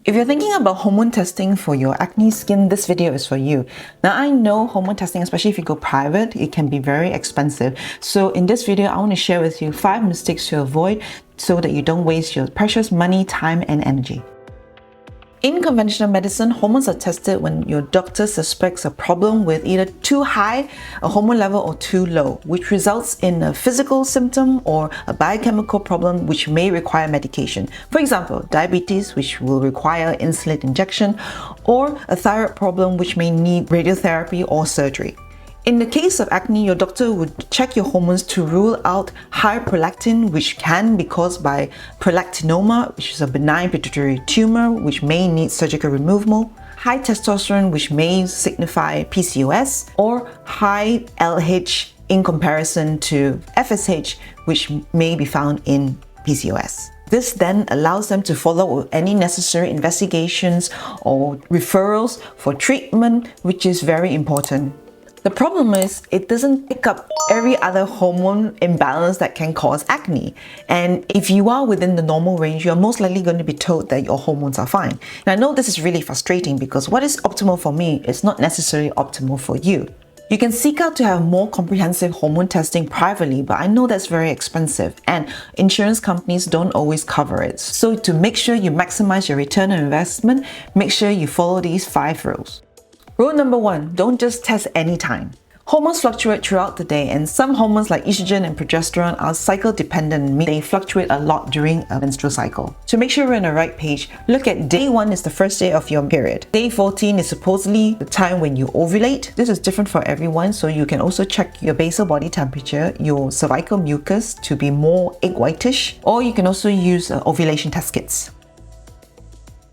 If you're thinking about hormone testing for your acne skin, this video is for you. Now, I know hormone testing, especially if you go private, it can be very expensive. So in this video, I want to share with you 5 mistakes to avoid so that you don't waste your precious money, time, and energy. In conventional medicine, hormones are tested when your doctor suspects a problem with either too high a hormone level or too low, which results in a physical symptom or a biochemical problem which may require medication. For example, diabetes, which will require insulin injection, or a thyroid problem which may need radiotherapy or surgery. In the case of acne, your doctor would check your hormones to rule out high prolactin, which can be caused by prolactinoma, which is a benign pituitary tumor, which may need surgical removal, high testosterone, which may signify PCOS, or high LH in comparison to FSH, which may be found in PCOS. This then allows them to follow up with any necessary investigations or referrals for treatment, which is very important. The problem is it doesn't pick up every other hormone imbalance that can cause acne. And if you are within the normal range, you're most likely going to be told that your hormones are fine. And I know this is really frustrating because what is optimal for me is not necessarily optimal for you. You can seek out to have more comprehensive hormone testing privately, but I know that's very expensive and insurance companies don't always cover it. So to make sure you maximize your return on investment, make sure you follow these 5 rules. Rule number 1, don't just test anytime. Hormones fluctuate throughout the day, and some hormones like estrogen and progesterone are cycle dependent, meaning they fluctuate a lot during a menstrual cycle. To make sure we're on the right page, look at day 1 is the first day of your period. Day 14 is supposedly the time when you ovulate. This is different for everyone, so you can also check your basal body temperature, your cervical mucus to be more egg whitish, or you can also use ovulation test kits.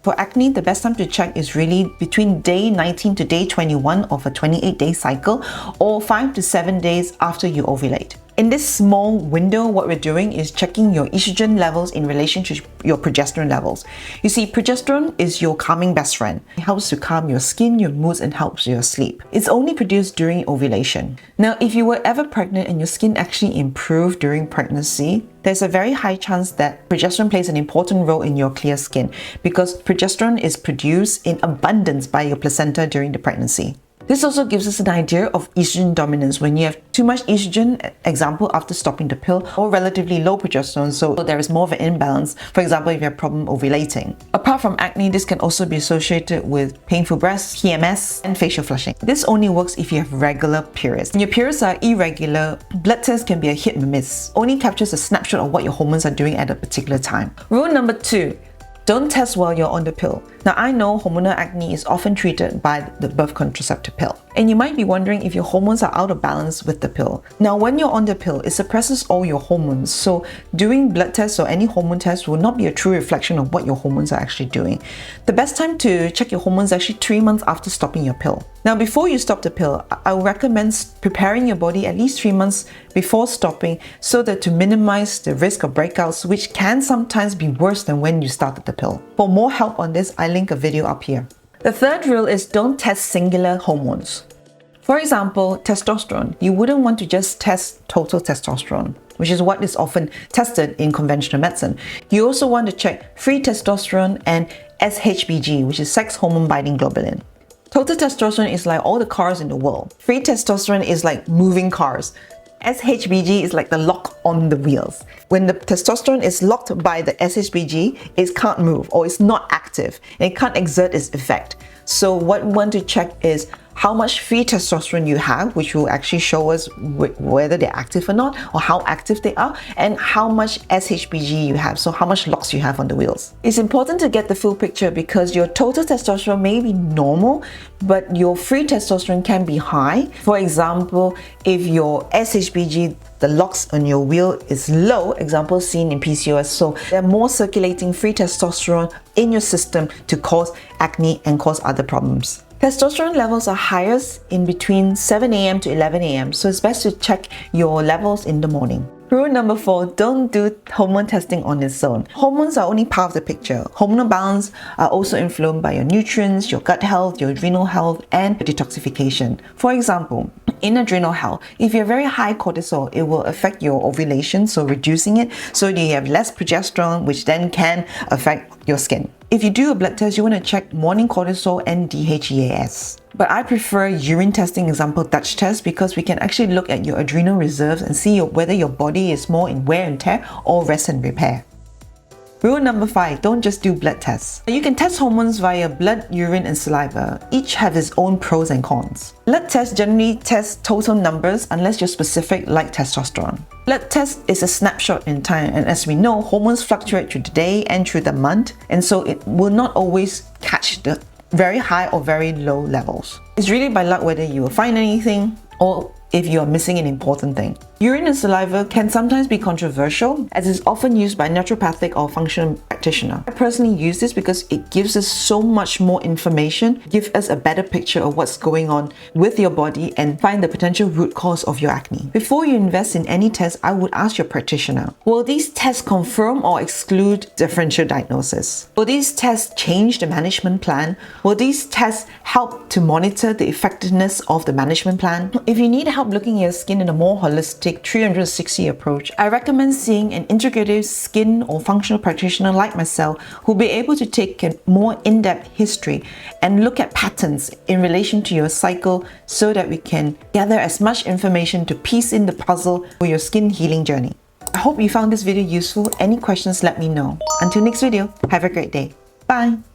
For acne, the best time to check is really between day 19 to day 21 of a 28-day cycle, or 5 to 7 days after you ovulate. In this small window, what we're doing is checking your estrogen levels in relation to your progesterone levels. You see, progesterone is your calming best friend. It helps to calm your skin, your moods, and helps your sleep. It's only produced during ovulation. Now, if you were ever pregnant and your skin actually improved during pregnancy, there's a very high chance that progesterone plays an important role in your clear skin because progesterone is produced in abundance by your placenta during the pregnancy. This also gives us an idea of estrogen dominance when you have too much estrogen, example after stopping the pill, or relatively low progesterone, so there is more of an imbalance, for example if you have problem ovulating. Apart from acne, this can also be associated with painful breasts, PMS, and facial flushing. This only works if you have regular periods. When your periods are irregular, blood tests can be a hit and miss. Only captures a snapshot of what your hormones are doing at a particular time. Rule number 2. Don't test while you're on the pill. Now, I know hormonal acne is often treated by the birth contraceptive pill. And you might be wondering if your hormones are out of balance with the pill. Now, when you're on the pill, it suppresses all your hormones. So doing blood tests or any hormone test will not be a true reflection of what your hormones are actually doing. The best time to check your hormones is actually 3 months after stopping your pill. Now, before you stop the pill, I would recommend preparing your body at least 3 months before stopping so that to minimize the risk of breakouts, which can sometimes be worse than when you started the pill. For more help on this, I link a video up here. The third rule is don't test singular hormones. For example, testosterone. You wouldn't want to just test total testosterone, which is what is often tested in conventional medicine. You also want to check free testosterone and SHBG, which is sex hormone binding globulin. Total testosterone is like all the cars in the world. Free testosterone is like moving cars. SHBG is like the lock on the wheels. When the testosterone is locked by the SHBG, it can't move or it's not active and it can't exert its effect. So what we want to check is how much free testosterone you have, which will actually show us whether they're active or not, or how active they are, and how much SHBG you have, so how much LOX you have on the wheels. It's important to get the full picture because your total testosterone may be normal, but your free testosterone can be high. For example, if your SHBG, the LOX on your wheel is low, example seen in PCOS, so there are more circulating free testosterone in your system to cause acne and cause other problems. Testosterone levels are highest in between 7 a.m. to 11 a.m. so it's best to check your levels in the morning. Rule number 4, don't do hormone testing on its own. Hormones are only part of the picture. Hormonal balance are also influenced by your nutrients, your gut health, your adrenal health, and detoxification. For example, in adrenal health. If you have very high cortisol, it will affect your ovulation, so reducing it, so that you have less progesterone, which then can affect your skin. If you do a blood test, you want to check morning cortisol and DHEAS. But I prefer urine testing, example Dutch test, because we can actually look at your adrenal reserves and see whether your body is more in wear and tear or rest and repair. Rule number 5, don't just do blood tests. You can test hormones via blood, urine, and saliva. Each have its own pros and cons. Blood tests generally test total numbers unless you're specific, like testosterone. Blood test is a snapshot in time, and as we know, hormones fluctuate through the day and through the month, and so it will not always catch the very high or very low levels. It's really by luck whether you will find anything or if you are missing an important thing. Urine and saliva can sometimes be controversial, as it's often used by a naturopathic or functional practitioner. I personally use this because it gives us so much more information, gives us a better picture of what's going on with your body and find the potential root cause of your acne. Before you invest in any test, I would ask your practitioner, will these tests confirm or exclude differential diagnosis? Will these tests change the management plan? Will these tests help to monitor the effectiveness of the management plan? If you need help looking at your skin in a more holistic 360 approach, I recommend seeing an integrative skin or functional practitioner like myself who'll be able to take a more in-depth history and look at patterns in relation to your cycle so that we can gather as much information to piece in the puzzle for your skin healing journey. I hope you found this video useful. Any questions, let me know. Until next video, have a great day. Bye!